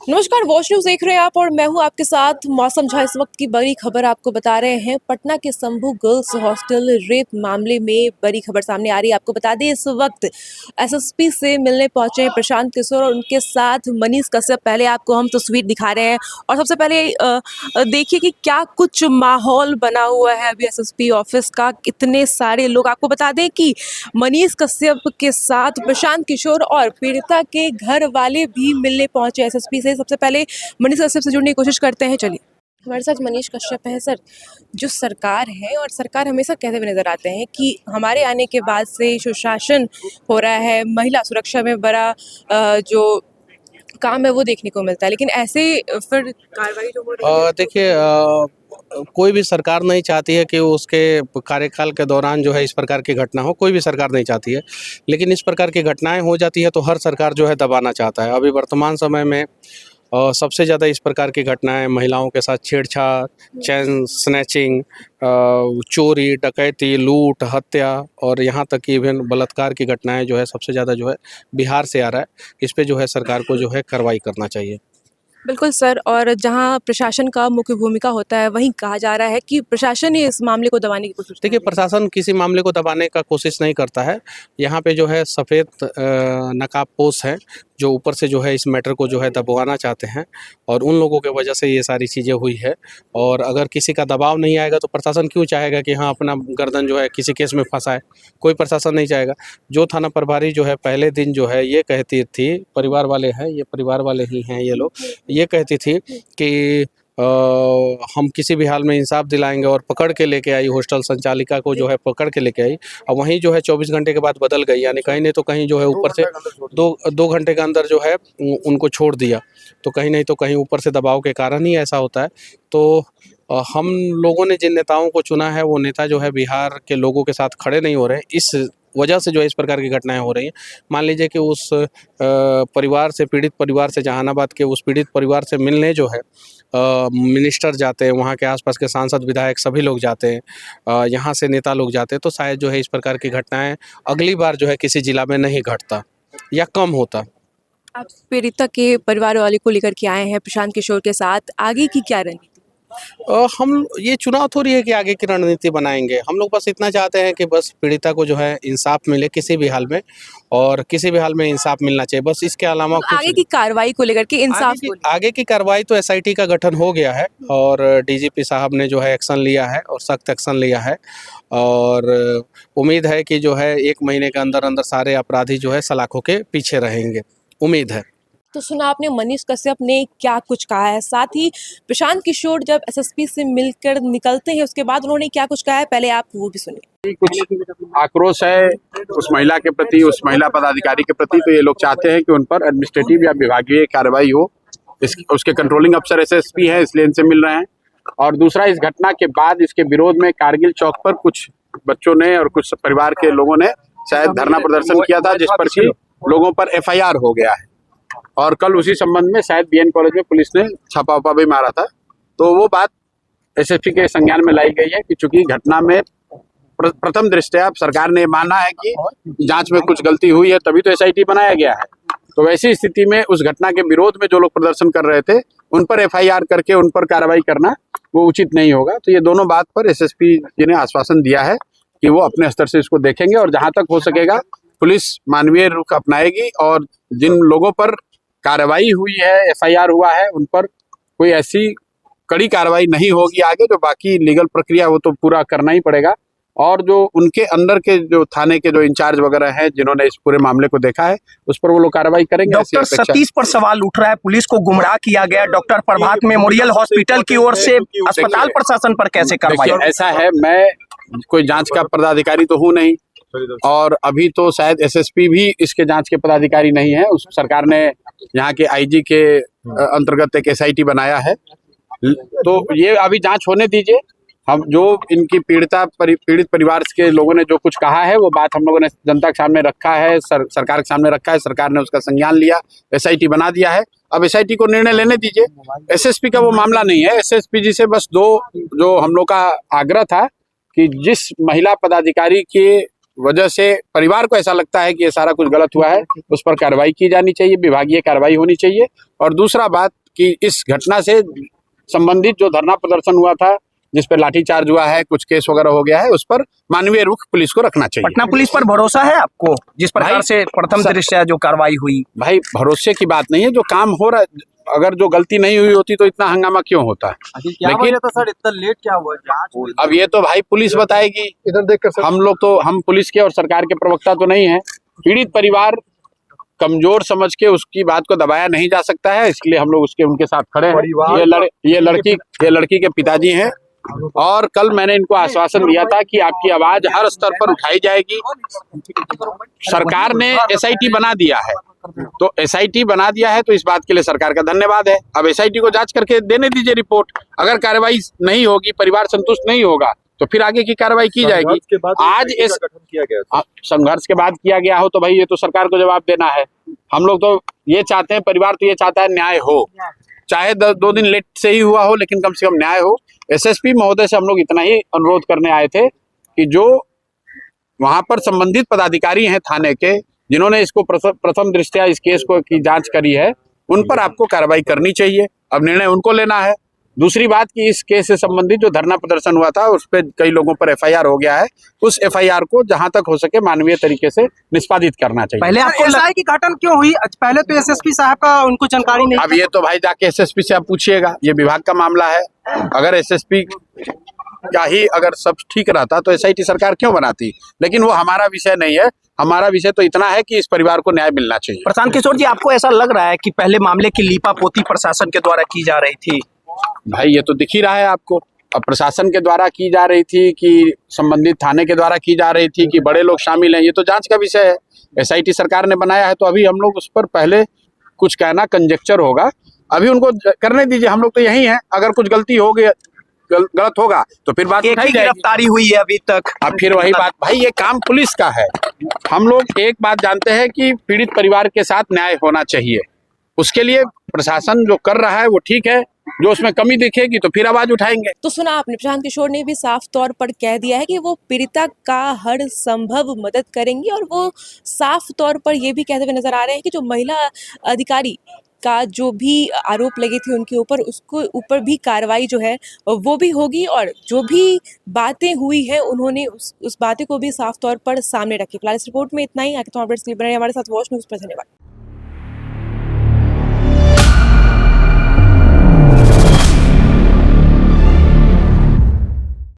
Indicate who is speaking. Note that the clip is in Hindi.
Speaker 1: नमस्कार, वॉच न्यूज़ देख रहे हैं आप और मैं हूं आपके साथ मौसम झा। इस वक्त की बड़ी खबर आपको बता रहे हैं। पटना के शंभू गर्ल्स हॉस्टल रेप मामले में बड़ी खबर सामने आ रही है। आपको बता दें, इस वक्त एसएसपी से मिलने पहुंचे हैं प्रशांत किशोर और उनके साथ मनीष कश्यप। पहले आपको हम तस्वीर दिखा रहे हैं और सबसे पहले देखिए कि क्या कुछ माहौल बना हुआ है अभी एसएसपी ऑफिस का। कितने सारे लोग, आपको बता दें कि मनीष कश्यप के साथ प्रशांत किशोर और पीड़िता के घर वाले भी मिलने पहुंचे एसएसपी से। सबसे पहले मनीष कश्यप से जुड़ने की कोशिश करते हैं। चलिए, हमारे साथ मनीष कश्यप है। सर, जो सरकार है और सरकार हमेशा कहते हुए नजर आते हैं कि हमारे आने के बाद से जो शासन हो रहा है, महिला सुरक्षा में बड़ा जो काम है वो देखने को मिलता है, लेकिन ऐसे फिर कार्रवाई जो हो रही है
Speaker 2: देखिए, कोई भी सरकार नहीं चाहती है कि उसके कार्यकाल के दौरान जो है इस प्रकार की घटना हो। कोई भी सरकार नहीं चाहती है, लेकिन इस प्रकार की घटनाएं हो जाती है तो हर सरकार जो है दबाना चाहता है। अभी वर्तमान समय में सबसे ज़्यादा इस प्रकार की घटनाएं महिलाओं के साथ छेड़छाड़, चैन स्नैचिंग, चोरी, डकैती, लूट, हत्या और यहाँ तक कि इवन बलात्कार की घटनाएं जो है सबसे ज़्यादा जो है बिहार से आ रहा है। इस पे जो है सरकार को जो है कार्रवाई करना चाहिए।
Speaker 1: बिल्कुल सर, और जहां प्रशासन का मुख्य भूमिका होता है वहीं कहा जा रहा है कि प्रशासन ही इस मामले को दबाने की कोशिश कर
Speaker 2: देखिए,
Speaker 1: रही है।
Speaker 2: प्रशासन किसी मामले को दबाने का कोशिश नहीं करता है। यहाँ पे जो है सफ़ेद नकाबपोश हैं जो ऊपर से जो है इस मैटर को जो है दबवाना चाहते हैं और उन लोगों के वजह से ये सारी चीज़ें हुई है। और अगर किसी का दबाव नहीं आएगा तो प्रशासन क्यों चाहेगा कि हाँ अपना गर्दन जो है किसी केस में फंसाए। कोई प्रशासन नहीं चाहेगा। जो थाना प्रभारी जो है पहले दिन जो है ये कहती थी, परिवार वाले हैं, ये परिवार वाले ही हैं ये लोग, ये कहती थी कि हम किसी भी हाल में इंसाफ दिलाएंगे और पकड़ के लेके आई। हॉस्टल संचालिका को जो है पकड़ के लेके आई और वहीं जो है 24 घंटे के बाद बदल गई। यानी कहीं नहीं तो कहीं जो है ऊपर से दो घंटे के अंदर जो है उनको छोड़ दिया। तो कहीं नहीं तो कहीं ऊपर से दबाव के कारण ही ऐसा होता है। तो हम लोगों ने जिन नेताओं को चुना है वो नेता जो है बिहार के लोगों के साथ खड़े नहीं हो रहे हैं। इस वजह से जो है इस प्रकार की घटनाएं हो रही हैं। मान लीजिए कि उस परिवार से, पीड़ित परिवार से, जहानाबाद के उस पीड़ित परिवार से मिलने जो है मिनिस्टर जाते हैं, वहाँ के आसपास के सांसद विधायक सभी लोग जाते हैं, यहाँ से नेता लोग जाते हैं। तो शायद जो है इस प्रकार की घटनाएं अगली बार जो है किसी जिला में नहीं घटता या कम होता।
Speaker 1: आप पीड़िता के परिवार वाले को लेकर के आए हैं प्रशांत किशोर के साथ, आगे की क्या रणनीति?
Speaker 2: हम ये चुनाव थोड़ी है कि आगे की रणनीति बनाएंगे। हम लोग बस इतना चाहते हैं कि बस पीड़िता को जो है इंसाफ मिले किसी भी हाल में, और किसी भी हाल में इंसाफ मिलना चाहिए। बस इसके अलावा
Speaker 1: तो आगे की कार्रवाई को लेकर के, इंसाफ को लेकर
Speaker 2: आगे की कार्रवाई तो एसआईटी का गठन हो गया है और डीजीपी साहब ने जो है एक्शन लिया है और सख्त एक्शन लिया है। और उम्मीद है कि जो है 1 महीने के अंदर अंदर सारे अपराधी जो है सलाखों के पीछे रहेंगे, उम्मीद है।
Speaker 1: तो सुना आपने मनीष कश्यप ने क्या कुछ कहा है। साथ ही प्रशांत किशोर जब एसएसपी से मिलकर निकलते हैं उसके बाद उन्होंने क्या कुछ कहा है, पहले आप वो भी सुनिए।
Speaker 3: कुछ आक्रोश है उस महिला के प्रति, उस महिला पदाधिकारी के प्रति। तो ये लोग चाहते हैं कि उन पर एडमिनिस्ट्रेटिव या विभागीय कार्रवाई हो। उसके कंट्रोलिंग अफसर एसएसपी हैं, इसलिए इनसे मिल रहे हैं। और दूसरा, इस घटना के बाद इसके विरोध में कारगिल चौक पर कुछ बच्चों ने और कुछ परिवार के लोगों ने शायद धरना प्रदर्शन किया था, जिस पर कि लोगों पर एफआईआर हो गया है। और कल उसी संबंध में शायद बीएन कॉलेज में पुलिस ने छापा उपा भी मारा था। तो वो बात एसएसपी के संज्ञान में लाई गई है कि चूंकि घटना में प्रथम दृष्टया सरकार ने माना है कि जांच में कुछ गलती हुई है, तभी तो एसआईटी बनाया गया है। तो वैसी स्थिति में उस घटना के विरोध में जो लोग प्रदर्शन कर रहे थे उन पर एफआईआर करके उन पर कार्रवाई करना वो उचित नहीं होगा। तो ये दोनों बात पर एसएसपी जी ने आश्वासन दिया है कि वो अपने स्तर से इसको देखेंगे और जहां तक हो सकेगा पुलिस मानवीय रुख अपनाएगी और जिन लोगों पर कार्रवाई हुई है, एफआईआर हुआ है, उन पर कोई ऐसी कड़ी कार्रवाई नहीं होगी आगे। जो बाकी लीगल प्रक्रिया वो तो पूरा करना ही पड़ेगा। और जो उनके अंदर के जो थाने के जो इंचार्ज वगैरह हैं जिन्होंने इस पूरे मामले को देखा है उस पर वो लोग कार्रवाई करेंगे।
Speaker 4: डॉक्टर सतीश पर सवाल उठ रहा है, पुलिस को गुमराह किया गया। डॉक्टर प्रभात मेमोरियल हॉस्पिटल की ओर से अस्पताल प्रशासन पर कैसे कार्रवाई?
Speaker 3: ऐसा है, मैं कोई जांच का पदाधिकारी तो हूँ नहीं और अभी तो शायद एसएसपी भी इसके जांच के पदाधिकारी नहीं है। उस सरकार ने यहाँ के आईजी के अंतर्गत एक एसआईटी बनाया है। तो ये अभी जांच होने दीजिए। हम जो इनकी पीड़ित परिवार के लोगों ने जो कुछ कहा है वो बात हम लोगों ने जनता के सामने रखा है, सरकार के सामने रखा है। सरकार ने उसका संज्ञान लिया, एसआईटी बना दिया है। अब एसआईटी को निर्णय लेने दीजिए। एसएसपी का वो मामला नहीं है। एसएसपी जी से बस जो हम लोग का आग्रह था कि जिस महिला पदाधिकारी के वजह से परिवार को ऐसा लगता है कि ये सारा कुछ गलत हुआ है, उस पर कार्रवाई की जानी चाहिए, विभागीय कार्रवाई होनी चाहिए। और दूसरा बात कि इस घटना से संबंधित जो धरना प्रदर्शन हुआ था, जिस पर लाठीचार्ज हुआ है, कुछ केस वगैरह हो गया है, उस पर मानवीय रुख पुलिस को रखना चाहिए।
Speaker 4: पटना पुलिस पर भरोसा है आपको, जिस प्रकार से प्रथम दृष्टया जो कार्रवाई हुई?
Speaker 3: भाई भरोसे की बात नहीं है, जो काम हो रहा है, अगर जो गलती नहीं हुई होती तो इतना हंगामा क्यों होता है?
Speaker 5: लेकिन तो सर इतना लेट क्या हुआ जांच?
Speaker 3: अब ये तो भाई पुलिस बताएगी।
Speaker 5: इधर देखकर
Speaker 3: हम लोग तो, हम पुलिस के और सरकार के प्रवक्ता तो नहीं है। पीड़ित परिवार कमजोर समझ के उसकी बात को दबाया नहीं जा सकता है, इसलिए हम लोग उनके साथ खड़े हैं। ये लड़की के पिताजी हैं और कल मैंने इनको आश्वासन दिया था कि आपकी आवाज हर स्तर पर उठाई जाएगी। सरकार ने एसआईटी बना दिया है, तो एसआईटी बना दिया है तो इस बात के लिए सरकार का धन्यवाद है। अब एसआईटी को जांच करके देने दीजिए रिपोर्ट। अगर कार्रवाई नहीं होगी, परिवार संतुष्ट नहीं होगा, तो फिर आगे की कार्रवाई की जाएगी। आज इस संघर्ष के बाद किया गया हो तो भाई ये तो सरकार को जवाब देना है। हम लोग तो ये चाहते हैं, परिवार तो ये चाहता है न्याय हो, चाहे 2 दिन लेट से ही हुआ हो, लेकिन कम से कम न्याय हो। एसएसपी महोदय से हम लोग इतना ही अनुरोध करने आए थे कि जो वहां पर संबंधित पदाधिकारी हैं थाने के, जिन्होंने इसको प्रथम दृष्टया इस केस को की जांच करी है, उन पर आपको कार्रवाई करनी चाहिए। अब निर्णय उनको लेना है। दूसरी बात कि इस केस से संबंधित जो धरना प्रदर्शन हुआ था, उस पर कई लोगों पर एफआईआर हो गया है। उस एफआईआर को जहां तक हो सके मानवीय तरीके से निष्पादित करना चाहिए।
Speaker 4: पहले आपको
Speaker 5: एसआई की घटना क्यों हुई? पहले तो एसएसपी साहब का उनको जानकारी नहीं।
Speaker 3: अब ये तो भाई जाके एसएसपी से आप पूछिएगा, ये विभाग का मामला है। अगर एसएसपी का ही अगर सब ठीक रहता तो एसआईटी सरकार क्यों बनाती? लेकिन वो हमारा विषय नहीं है। हमारा विषय तो इतना है कि इस परिवार को न्याय मिलना चाहिए।
Speaker 4: प्रशांत किशोर जी, आपको ऐसा लग रहा है कि पहले मामले की लीपापोती प्रशासन के द्वारा की जा रही थी?
Speaker 3: भाई ये तो दिख ही रहा है आपको। अब प्रशासन के द्वारा की जा रही थी कि संबंधित थाने के द्वारा की जा रही थी कि बड़े लोग शामिल हैं, ये तो जांच का विषय है। एसआईटी सरकार ने बनाया है तो अभी हम लोग उस पर पहले कुछ कहना कंजेक्चर होगा। अभी उनको करने दीजिए, हम लोग तो यही हैं। अगर कुछ गलती हो गई, गलत होगा तो फिर बात
Speaker 4: एक ही गिरफ्तारी हुई है अभी तक।
Speaker 3: अब फिर वही बात, भाई ये काम पुलिस का है। हम लोग एक बात जानते हैं कि पीड़ित परिवार के साथ न्याय होना चाहिए। उसके लिए प्रशासन जो कर रहा है वो ठीक है, जो उसमें कमी दिखेगी तो फिर आवाज उठाएंगे।
Speaker 1: तो सुना आपने, प्रशांत किशोर ने भी साफ तौर पर कह दिया है कि वो पीड़िता का हर संभव मदद करेंगे और वो साफ तौर पर ये भी कहते हुए नजर आ रहे हैं कि जो महिला अधिकारी का जो भी आरोप लगे थे उनके ऊपर, उसको ऊपर भी कार्रवाई जो है वो भी होगी और जो भी बातें हुई हैं उन्होंने उस बातें को भी साफ तौर पर सामने रखी। फिलहाल इस रिपोर्ट में इतना ही। आगे तो अपडेट्स के लिए बने रहिए हमारे साथ वॉच न्यूज़ पर। धन्यवाद।